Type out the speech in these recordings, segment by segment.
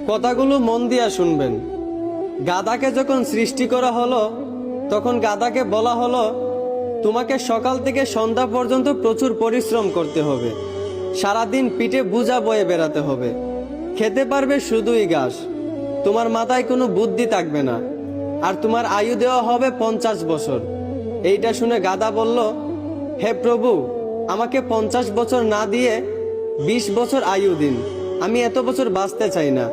কথাগুলো মন দিয়া শুনবেন। গাধাকে যখন সৃষ্টি করা হলো তখন গাধাকে বলা হলো, তোমাকে সকাল থেকে সন্ধ্যা পর্যন্ত প্রচুর পরিশ্রম করতে হবে, সারাদিন পিঠে বোঝা বয়ে বেড়াতে হবে, খেতে পারবে শুধুই ঘাস, তোমার মাথায় কোনো বুদ্ধি থাকবে না, আর তোমার আয়ু দেওয়া হবে 50 বছর। এইটা শুনে গাধা বলল, হে প্রভু, আমাকে 50 বছর না দিয়ে 20 বছর আয়ু দিন, আমি এত বছর বাঁচতে চাই না।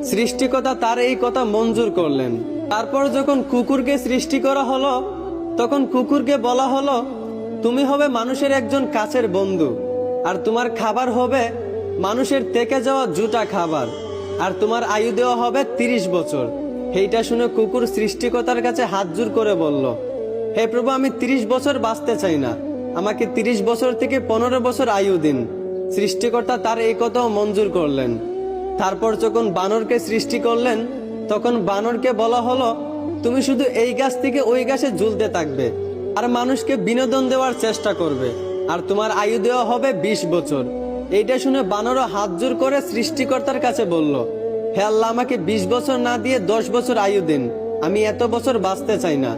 সৃষ্টিকর্তা তার এই কথা মঞ্জুর করলেন। তারপর যখন কুকুরকে সৃষ্টি করা হলো তখন কুকুরকে বলা হলো, তুমি হবে মানুষের একজন কাছের বন্ধু, আর তোমার খাবার হবে মানুষের থেকে যাওয়া জুটা খাবার, আর তোমার আয়ু দেওয়া হবে 30 বছর। এইটা শুনে কুকুর সৃষ্টিকর্তার কাছে হাত জোর করে বলল, হে প্রভু, আমি 30 বছর বাঁচতে চাই না, আমাকে 30 বছর থেকে 15 বছর আয়ু দিন। সৃষ্টিকর্তা তার এই কথাও মঞ্জুর করলেন। তারপর যখন বানরকে সৃষ্টি করলেন তখন বানরকে বলা হলো, তুমি শুধু এই গাছ থেকে ওই গাছে ঝুলতে থাকবে আর মানুষকে বিনোদন দেওয়ার চেষ্টা করবে, আর তোমার আয়ু দেওয়া হবে 20 বছর। এইটা শুনে বানরও হাত জোর করে সৃষ্টিকর্তার কাছে বলল, হে আল্লাহ, আমাকে 20 বছর না দিয়ে 10 বছর আয়ু দিন, আমি এত বছর বাঁচতে চাই না।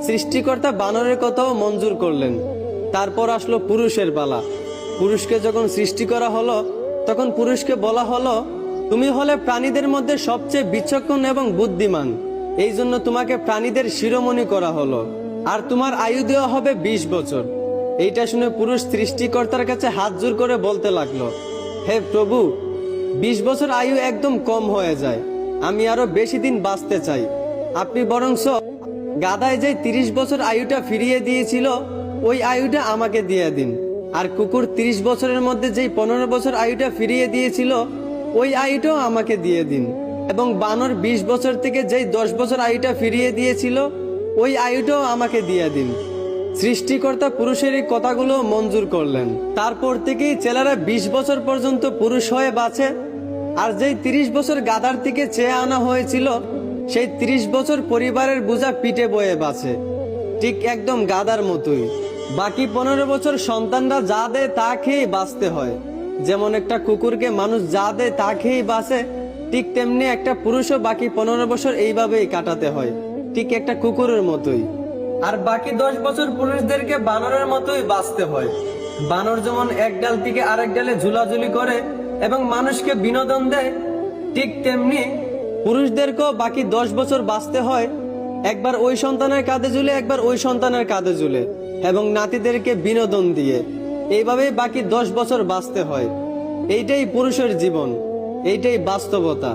সৃষ্টিকর্তা বানরের কথাও মঞ্জুর করলেন। তারপর আসলো পুরুষের পালা। পুরুষকে যখন সৃষ্টি করা হলো তখন পুরুষকে বলা হলো, তুমি হলে প্রাণীদের মধ্যে সবচেয়ে বিচক্ষণ এবং বুদ্ধিমান, এই জন্য তোমাকে প্রাণীদের শিরোমণি করা হলো, আর তোমার আয়ু দেওয়া হবে 20 বছর। এইটা শুনে পুরুষ সৃষ্টিকর্তার কাছে হাত জোর করে বলতে লাগলো, হে প্রভু, 20 বছর আয়ু একদম কম হয়ে যায়, আমি আরো বেশি দিন বাঁচতে চাই, আপনি বরংস গাধায় যে 30 বছর আয়ুটা ফিরিয়ে দিয়েছিল ওই আয়ুটা আমাকে দিয়ে দিন, আর কুকুর 30 বছরের মধ্যে যেই 15 বছর আয়ুটা ফিরিয়ে দিয়েছিল ওই আয়ুটাও আমাকে দিয়ে দিন, এবং বানর 20 বছর থেকে যেই 10 বছর আয়ুটা ফিরিয়ে দিয়েছিল ওই আয়ুটাও আমাকে দিয়ে দিন। সৃষ্টিকর্তা পুরুষের এই কথাগুলো মঞ্জুর করলেন। তারপর থেকেই ছেলেরা 20 বছর পর্যন্ত পুরুষ হয়ে বাঁচে, আর যেই 30 বছর গাধার থেকে চেয়ে আনা হয়েছিল সেই 30 বছর পরিবারের বোঝা পিঠে বয়ে বাঁচে, ঠিক একদম গাধার মতোই। বাকি 15 বছর সন্তানরা যা দেয় তা খেয়েই বাঁচতে হয়। যেমন একটা কুকুরকে মানুষ যা দেয় তা খেয়েই বাঁচে, ঠিক তেমনি একটা পুরুষও বাকি 15 বছর এইভাবেই কাটাতে হয়, ঠিক একটা কুকুরের মতোই। আর বাকি 10 বছর পুরুষদেরকে বানরের মতোই বাঁচতে হয়। বানর যেমন এক ডাল থেকে আরেক ডালে ঝুলাঝুলি করে এবং মানুষকে বিনোদন দেয়, ঠিক তেমনি পুরুষদেরকেও বাকি 10 বছর বাঁচতে হয়, একবার ওই সন্তানের কাঁধে ঝুলে একবার ওই সন্তানের কাঁধে ঝুলে, এবং নাতিদেরকে বিনোদন দিয়ে এইভাবেই বাকি 10 বছর বাঁচতে হয়। এইটাই পুরুষের জীবন, এইটাই বাস্তবতা।